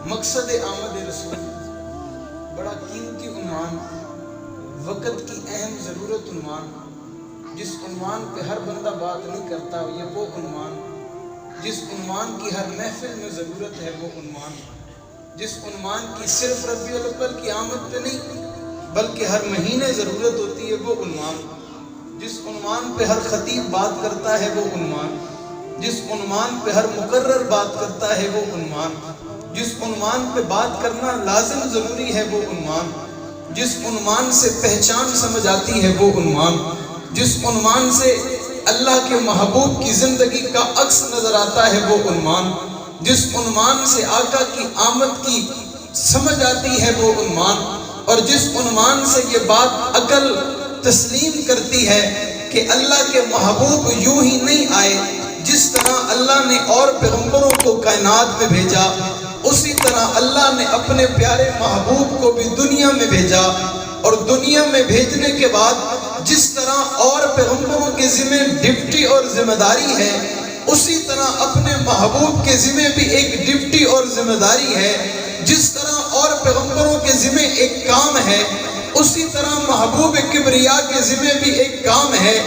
مقصد آمد رسول بڑا قیمتی عنوان، وقت کی اہم ضرورت عنوان، جس عنوان پہ ہر بندہ بات نہیں کرتا یہ وہ عنوان، جس عنوان کی ہر محفل میں ضرورت ہے وہ عنوان، جس عنوان کی صرف ربیع الاول کی آمد پہ نہیں بلکہ ہر مہینے ضرورت ہوتی ہے وہ عنوان، جس عنوان پہ ہر خطیب بات کرتا ہے وہ عنوان، جس عنوان پہ ہر مقرر بات کرتا ہے وہ عنوان، جس عنوان پہ بات کرنا لازم ضروری ہے وہ عنوان، جس عنوان سے پہچان سمجھ آتی ہے وہ عنوان، جس عنوان سے اللہ کے محبوب کی زندگی کا عکس نظر آتا ہے وہ عنوان، جس عنوان سے آقا کی آمد کی سمجھ آتی ہے وہ عنوان، اور جس عنوان سے یہ بات عقل تسلیم کرتی ہے کہ اللہ کے محبوب یوں ہی نہیں آئے، جس طرح اللہ نے اور پیغمبروں کو کائنات میں بھیجا اسی طرح اللہ نے اپنے پیارے محبوب کو بھی دنیا میں بھیجا، اور دنیا میں بھیجنے کے بعد جس طرح اور پیغمبروں کے ذمہ ڈپٹی اور ذمہ داری ہے اسی طرح اپنے محبوب کے ذمہ بھی ایک ڈپٹی اور ذمہ داری ہے، جس طرح اور پیغمبروں کے ذمہ ایک کام ہے اسی طرح محبوب کبریا کے ذمہ بھی ایک کام ہے،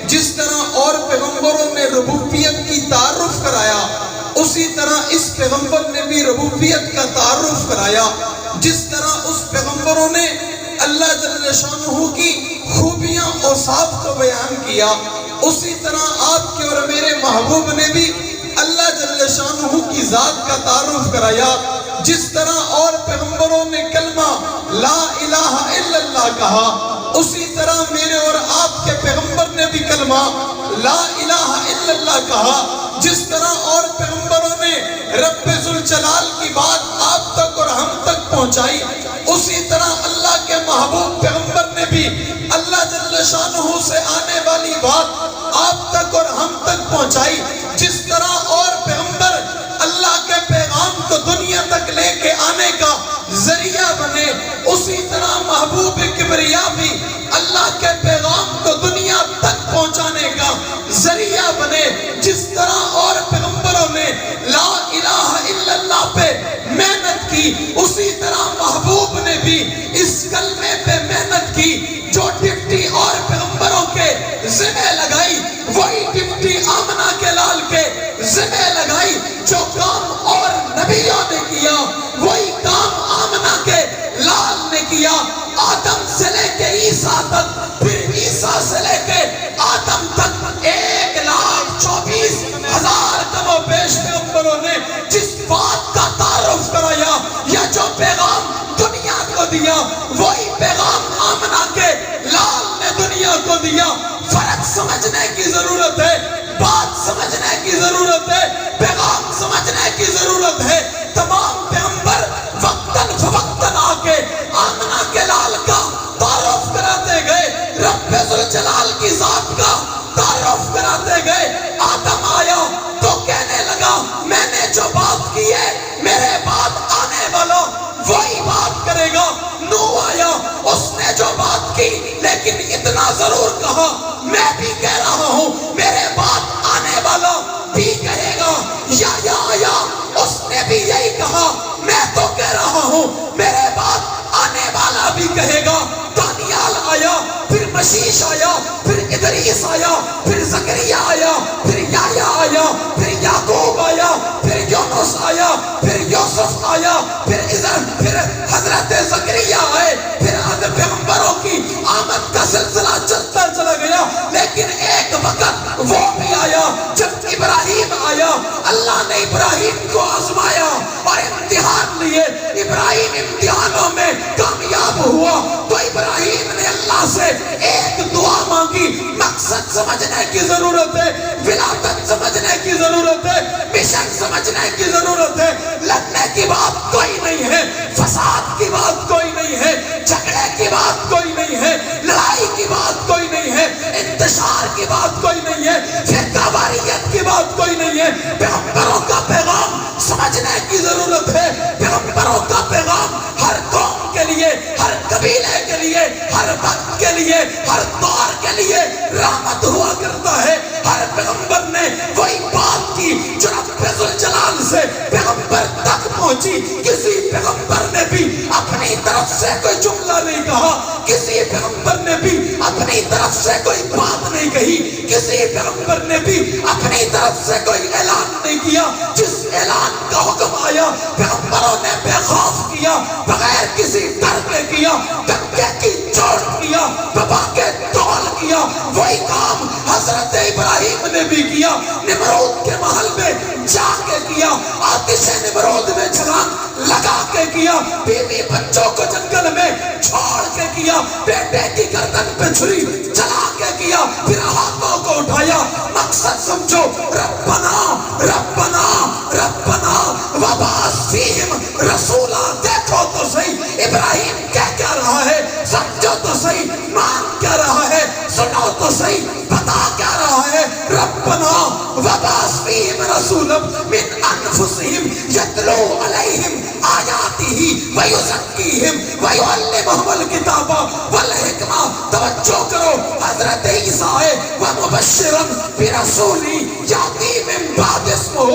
جس طرح اور پیغمبروں نے ربوبیت کی تعارف کرایا اسی طرح اس پیغمبر نے بھی ربوبیت کا تعارف کرایا، جس طرح اس پیغمبروں نے اللہ جل شانہ کی خوبیاں اوصاف کو بیان کیا اسی طرح آپ کے اور میرے محبوب نے بھی اللہ جل شانہ کی ذات کا تعارف کرایا، جس طرح اور پیغمبروں نے کلمہ لا الہ الا اللہ کہا اسی طرح میرے اور آپ کے پیغمبر نے بھی کلمہ لا الہ الا اللہ کہا، جس طرح اور پیغمبروں نے رب ذوالجلال کی بات آپ تک اور ہم تک پہنچائی اسی طرح اللہ کے محبوب پیغمبر نے بھی اللہ جل شانہ سے آنے والی بات آپ تک اور ہم تک پہنچائی، جس طرح اور پیغمبر اللہ کے پیغام کو دنیا تک لے کے آنے کا ذریعہ بنے اسی طرح محبوب کبریا بھی اللہ کے پیغام کو دنیا تک پہنچانے کا ذریعہ بنے، جس طرح اور پیغمبروں نے لا الہ الا اللہ پہ محنت کی اسی طرح محبوب نے بھی اس کلمے پہ محنت کی، جو ڈپٹی اور پیغمبروں کے ذمہ لگائی وہی ڈپٹی آمنہ کے لال کے ذمہ لگائی، جو کام اور نبیوں نے کیا وہی کام آمنہ کے لال نے کیا، آدم سے لے کے عیسیٰ تک پھر عیسیٰ سے لے کے آدم تک 1,24,000 کم و بیش پیغمبروں نے جس بات کا تعارف کرایا یا جو پیغام دنیا کو دیا وہی پیغام آمنہ کے لال نے دنیا کو دیا۔ فرق سمجھنے کی ضرورت ہے، بات سمجھنے کی ضرورت ہے، پیغام سمجھنے کی ضرورت ہے۔ تمام پیغمبر وقتاً فوقتاً آ کے آمنہ کے لال کا تعارف کراتے گئے، رب ذوالجلال کی ذات کا تعارف کراتے گئے۔ آدم آیا تو کہنے لگا میں نے جو بات کی ہے میرے بعد آنے والا وہی بات کرے گا۔ نوح آیا اس نے جو بات کی لیکن اتنا ضرور کہا میں بھی کہہ رہا ہوں میرے بعد آنے والا بھی کہے گا۔ یا آیا اس نے بھی یہی کہا میں تو کہہ رہا ہوں میرے بعد آنے والا بھی کہے گا۔ دانیال آیا پھر مشیش آیا پھر ادریس آیا پھر زکریا آیا پھر یحییٰ آیا پھر یعقوب آیا پھر یونس آیا پھر یوسف آیا پھر حضرت زکریا آئے، پھر پیغمبروں کی آمد کا سلسلہ چلتا چلا گیا، لیکن ایک وقت وہ بھی آیا جب ابراہیم آیا۔ اللہ نے ابراہیم کو آزمایا اور امتحان لیے، ابراہیم امتحانوں میں کامیاب ہوا تو ابراہیم نے اللہ سے ایک دعا مانگی۔ مقصد سمجھنے کی ضرورت ہے، ولادت سمجھنے کی ضرورت ہے، مشن سمجھنے کی ضرورت ہے۔ لڑنے کی بات کوئی نہیں ہے، فساد کی بات کوئی نہیں ہے، جھگڑے کی بات کوئی نہیں ہے، لڑائی کی بات کوئی نہیں ہے، انتشار کی بات کوئی نہیں ہے، فرقہ واریت کی بات کوئی نہیں ہے۔ پیغمبروں کا پیغام سمجھنے کی ضرورت ہے۔ پیغمبروں کا پیغام ہر قوم کے لیے، ہر قبیلے کے لیے، ہر وقت کے لیے، ہر دور کے لیے رحمت ہوا کرتا ہے۔ ہر پیغمبر نے وہی بات کی جو رب ذوالجلال سے پیغمبر تک پہنچی، کسی پیغمبر نے بھی اپنی طرف سے کوئی جملہ نہیں کہا، کسی پیغمبر نے بھی اپنی طرف سے کوئی بات نہیں کہی، کسی پیغمبر نے بھی اپنی طرف سے کوئی اعلان نہیں کیا۔ جس اعلان کا حکم آیا پیغمبروں نے بے خوف کیا، بغیر کسی ڈر کے کیا، دھکے کی چوٹ کیا، بابا کے تول کیا۔ وہی کام حضرت ابراہیم نے بھی کیا، نمرود کے محل میں جا کے کیا، آتش نمرود میں چھلانگ لگا کے کیا، بیوی بچوں کو جنگل میں چھوڑ کے کیا، بیٹے کی گردن پہ چھری چلا کے کیا، پھر ہاتھوں کو اٹھایا۔ مقصد سمجھو، ربنا ربنا ربنا وبعث فیہم رسولا۔ دیکھو تو صحیح ابراہیم کیا رہا ہے، سمجھو تو صحیح مان کیا رہا ہے، سنو تو صحیح بتا کیا رہا ہے۔ ربنا وبعث فیہم رسولا من انفسہم یتلو علیہم آیاتہ ویزکیہم ویعلمہم الکتاب والحکمہ۔ توجہ کرو، حضرت عیسیٰ ومبشرا برسول یاتی من بعد اسمہ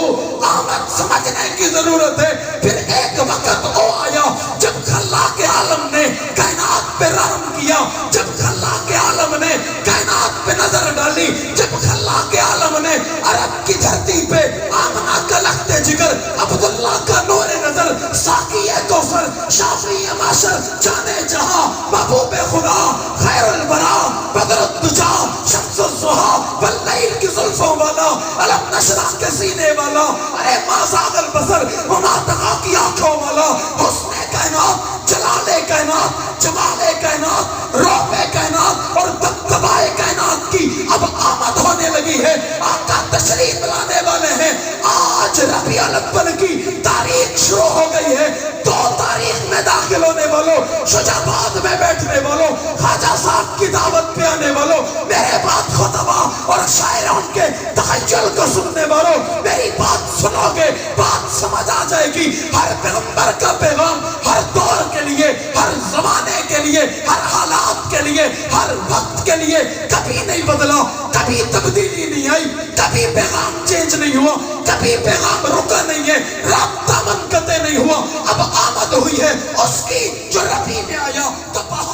احمد، سمجھنے کی ضرورت ہے۔ پھر ایک وقت وہ آیا جب خلاق عالم نے کائنات پہ رحم کیا، جب خلاق عالم نے کائنات پہ نظر ڈالی، جب خلاق عالم نے عرب کی دھرتی پہ آمنہ کا لخت جگر، عبداللہ کا نور نظر، ساقی کوثر، شافی معاشر، جانے جہاں، محبوب خدا، خیر الورا، بدر الدجا، شمس الضحیٰ، واللیل کی زلفوں والا، علم نشرح کے سینے والا، ارے ما زاغ البصر وما طغیٰ کی آنکھوں والا، حسن کائنات، جلال کائنات، جمال کائنات، رعب کائنات اور دبدبہ کائنات کی اب آمد ہونے لگی ہے۔ آقا تشریف لانے والے ہیں۔ آج ربیع الاول کی تاریخ شروع ہو گئی ہے۔ 2 تاریخ میں داخل ہونے والوں، شجاباد میں بیٹھنے والوں، خواجہ صاحب کی دعوت پہ آنے والوں، میرے بات خطبہ اور شاعران کے تخیل کو سننے والوں، میری بات سنو گے، بات سمجھ آ جائے گی۔ ہر پیغمبر کا پیغام ہر دور کے لیے، ہر زمانے کے لیے، ہر حالات کے لیے، ہر وقت کے لیے کبھی نہیں بدلا، کبھی تبدیلی نہیں آئی، کبھی پیغام چینج نہیں ہوا، کبھی پیغام رکا نہیں ہے، رابطہ منقطع نہیں ہوا۔ اب آمد ہوئی ہے اس کی جو ربیع میں آیا تو بہت